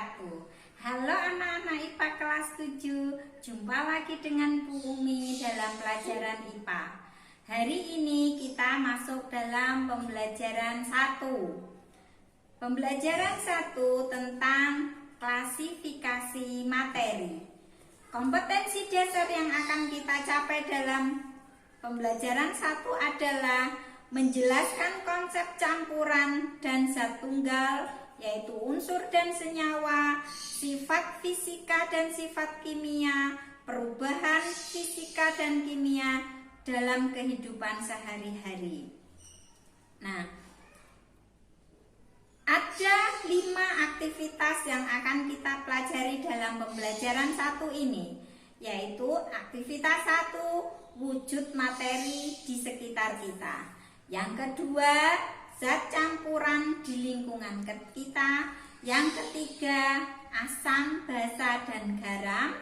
wabarakatuh. Halo anak-anak IPA kelas 7. Jumpa lagi dengan Bu Umi dalam pelajaran IPA. Hari ini kita masuk dalam pembelajaran 1. Pembelajaran 1 tentang klasifikasi materi. Kompetensi dasar yang akan kita capai dalam pembelajaran 1 adalah menjelaskan konsep campuran dan zat tunggal, yaitu unsur dan senyawa, sifat fisika dan sifat kimia, perubahan fisika dan kimia dalam kehidupan sehari-hari. Nah, ada 5 aktivitas yang akan kita pelajari dalam pembelajaran 1 ini, yaitu aktivitas 1, wujud materi di sekitar kita. Yang kedua, zat campuran di lingkungan kita. Yang ketiga, asam, basa, dan garam.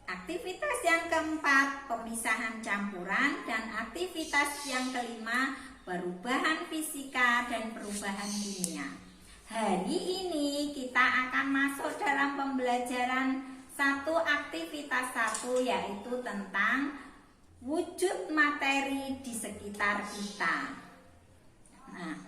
Aktivitas yang keempat, pemisahan campuran. Dan aktivitas yang kelima, perubahan fisika dan perubahan kimia. Hari ini kita akan masuk dalam pembelajaran 1 aktivitas 1, yaitu tentang wujud materi di sekitar kita. Nah,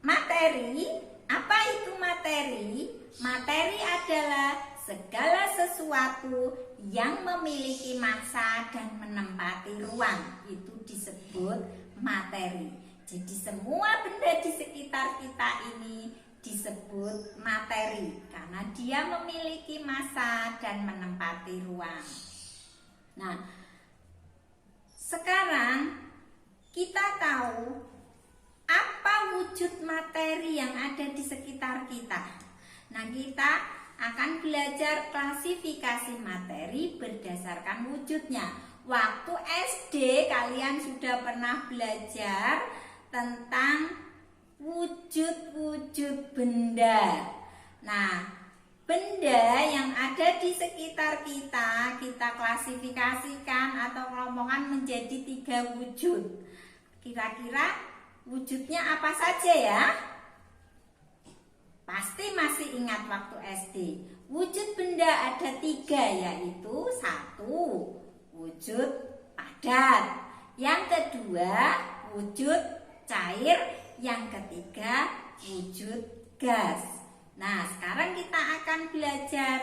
materi, apa itu materi? Materi adalah segala sesuatu yang memiliki massa dan menempati ruang. Itu disebut materi. Jadi semua benda di sekitar kita ini disebut materi karena dia memiliki massa dan menempati ruang. Nah, sekarang kita tahu apa wujud materi yang ada di sekitar kita. Nah, kita akan belajar klasifikasi materi berdasarkan wujudnya. Waktu SD kalian sudah pernah belajar tentang wujud-wujud benda. Nah, benda yang ada di sekitar kita, kita klasifikasikan atau kelompokkan menjadi 3 wujud. Kira-kira wujudnya apa saja ya? Pasti masih ingat waktu SD. Wujud benda ada 3, yaitu 1, wujud padat. Yang kedua, wujud cair. Yang ketiga, wujud gas. Nah, sekarang kita akan belajar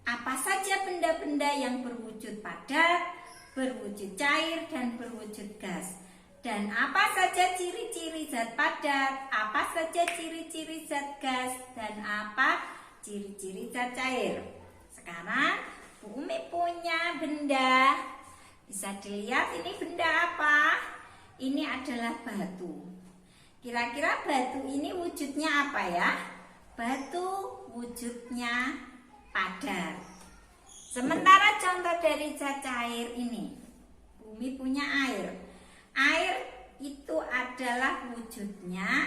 apa saja benda-benda yang berwujud padat, berwujud cair, dan berwujud gas. Dan apa saja ciri-ciri zat padat, apa saja ciri-ciri zat gas, dan apa ciri-ciri zat cair. Sekarang Bu Umi punya benda. Bisa dilihat ini benda apa? Ini adalah batu. Kira-kira batu ini wujudnya apa ya? Batu wujudnya padat. Sementara contoh dari zat cair ini, bumi punya air. Air itu adalah wujudnya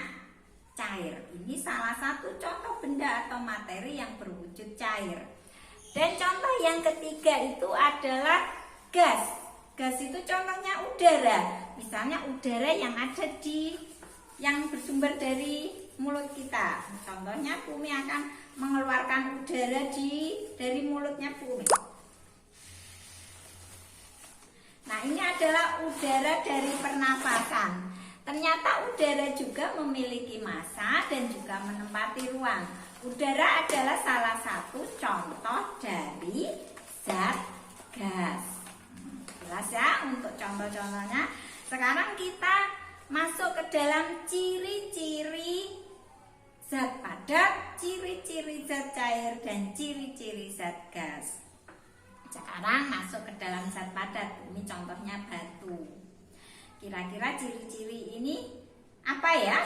cair. Ini salah satu contoh benda atau materi yang berwujud cair. Dan contoh yang ketiga itu adalah gas. Gas itu contohnya udara. Misalnya udara yang ada yang bersumber dari mulut kita. Contohnya Bumi akan mengeluarkan udara dari mulutnya Bumi. Nah, ini adalah udara dari pernapasan. Ternyata udara juga memiliki massa dan juga menempati ruang. Udara adalah salah satu contoh dari zat gas. Jelas ya untuk contoh-contohnya. Sekarang kita masuk ke dalam ciri-ciri zat padat, ciri-ciri zat cair, dan ciri-ciri zat gas. Sekarang masuk ke dalam zat padat. Ini contohnya batu. Kira-kira ciri-ciri ini apa ya?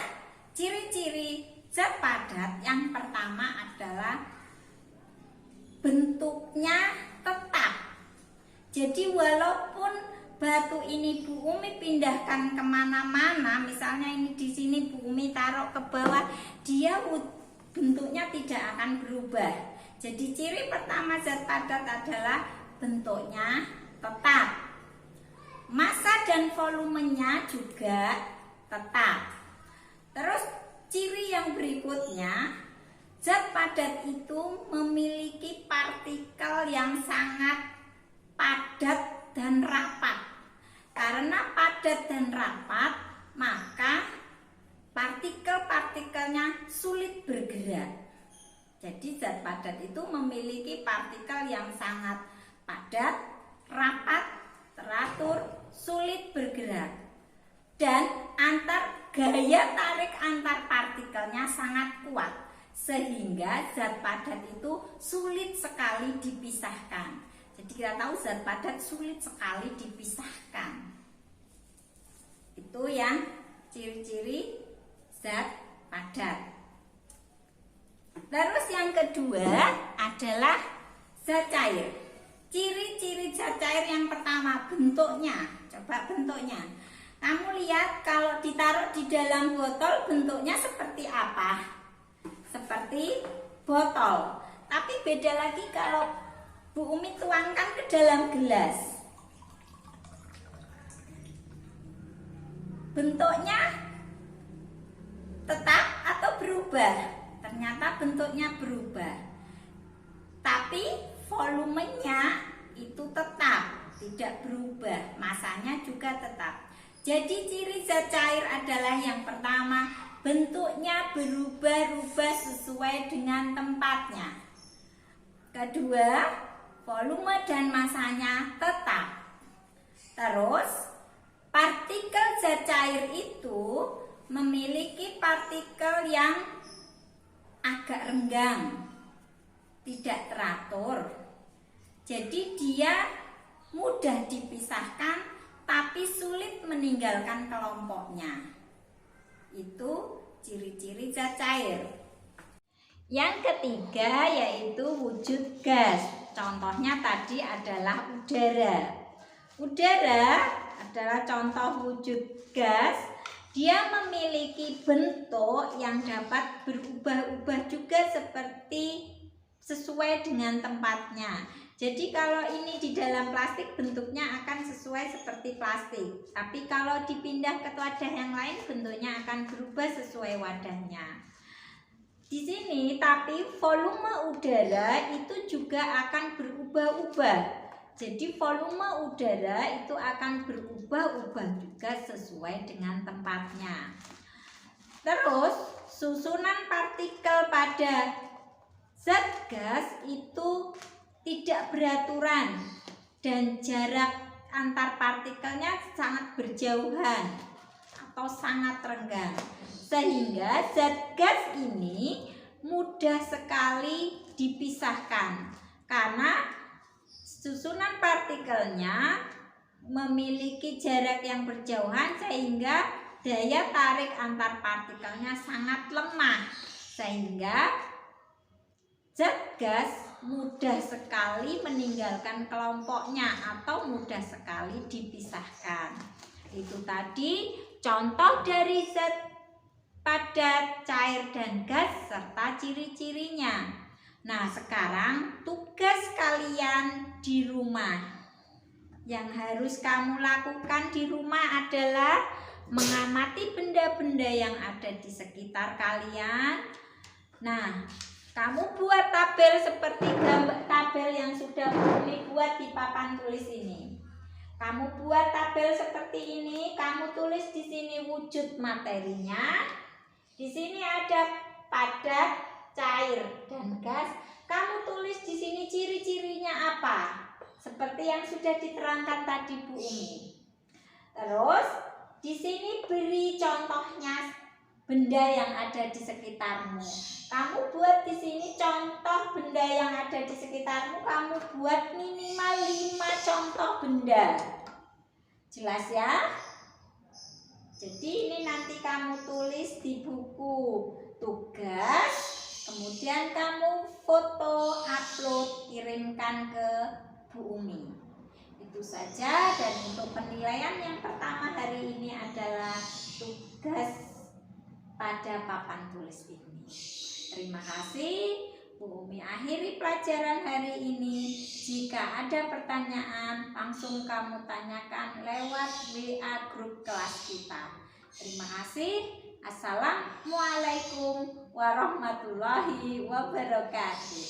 Ciri-ciri zat padat yang pertama adalah bentuknya tetap. Jadi walaupun batu ini Bu Umi pindahkan kemana-mana, misalnya ini di sini Bu Umi taruh ke bawah, dia bentuknya tidak akan berubah. Jadi ciri pertama zat padat adalah bentuknya tetap. Massa dan volumenya juga tetap. Terus ciri yang berikutnya, Zat padat itu memiliki partikel yang sangat padat dan rapat. Karena padat dan rapat, maka partikel-partikelnya sulit bergerak. Jadi zat padat itu memiliki partikel yang sangat padat, rapat, teratur, sulit bergerak. Dan gaya tarik antar partikelnya sangat kuat, sehingga zat padat itu sulit sekali dipisahkan. Jadi kita tahu zat padat sulit sekali dipisahkan. Itu yang ciri-ciri zat padat. Terus yang kedua adalah zat cair. Ciri-ciri zat cair yang pertama, bentuknya. Coba bentuknya. Kamu lihat kalau ditaruh di dalam botol bentuknya seperti apa? Seperti botol. Tapi beda lagi kalau Bu Umi tuangkan ke dalam gelas. Bentuknya tetap atau berubah? Ternyata bentuknya berubah. Tapi volumenya itu tetap, tidak berubah. Masanya juga tetap. Jadi ciri zat cair adalah yang pertama, bentuknya berubah-ubah sesuai dengan tempatnya. Kedua, volume dan masanya tetap. Terus, partikel zat cair itu memiliki partikel yang agak renggang, tidak teratur. Jadi dia mudah dipisahkan tapi sulit meninggalkan kelompoknya. Itu ciri-ciri zat cair. Yang ketiga yaitu wujud gas. Contohnya tadi adalah udara. Udara adalah contoh wujud gas. Dia memiliki bentuk yang dapat berubah-ubah juga seperti sesuai dengan tempatnya. Jadi kalau ini di dalam plastik bentuknya akan sesuai seperti plastik. Tapi kalau dipindah ke wadah yang lain bentuknya akan berubah sesuai wadahnya. Di sini tapi volume udara itu juga akan berubah-ubah. Jadi volume udara itu akan berubah-ubah juga sesuai dengan tempatnya. Terus susunan partikel pada zat gas itu tidak beraturan dan jarak antar partikelnya sangat berjauhan atau sangat renggang. Sehingga zat gas ini mudah sekali dipisahkan karena susunan partikelnya memiliki jarak yang berjauhan sehingga daya tarik antar partikelnya sangat lemah, sehingga zat gas mudah sekali meninggalkan kelompoknya atau mudah sekali dipisahkan. Itu tadi contoh dari zat padat, cair, dan gas serta ciri-cirinya. Nah, sekarang tugas kalian di rumah yang harus kamu lakukan di rumah adalah mengamati benda-benda yang ada di sekitar kalian. Nah, kamu buat tabel seperti tabel yang sudah Umi buat di papan tulis ini. Kamu buat tabel seperti ini, kamu tulis di sini wujud materinya. Di sini ada padat, cair, dan gas. Kamu tulis di sini ciri-cirinya apa? Seperti yang sudah diterangkan tadi Bu Umi. Terus di sini beri contohnya benda yang ada di sekitarmu. Kamu buat di sini contoh benda yang ada di sekitarmu. Kamu buat minimal 5 contoh benda. Jelas ya? Jadi ini nanti kamu tulis di buku tugas, kemudian kamu foto, upload, kirimkan ke Bu Umi. Itu saja, dan untuk penilaian yang pertama hari ini adalah tugas pada papan tulis ini. Terima kasih. Bu Umi akhiri pelajaran hari ini. Jika ada pertanyaan, langsung kamu tanyakan lewat WA grup kelas kita. Terima kasih. Assalamualaikum warahmatullahi wabarakatuh.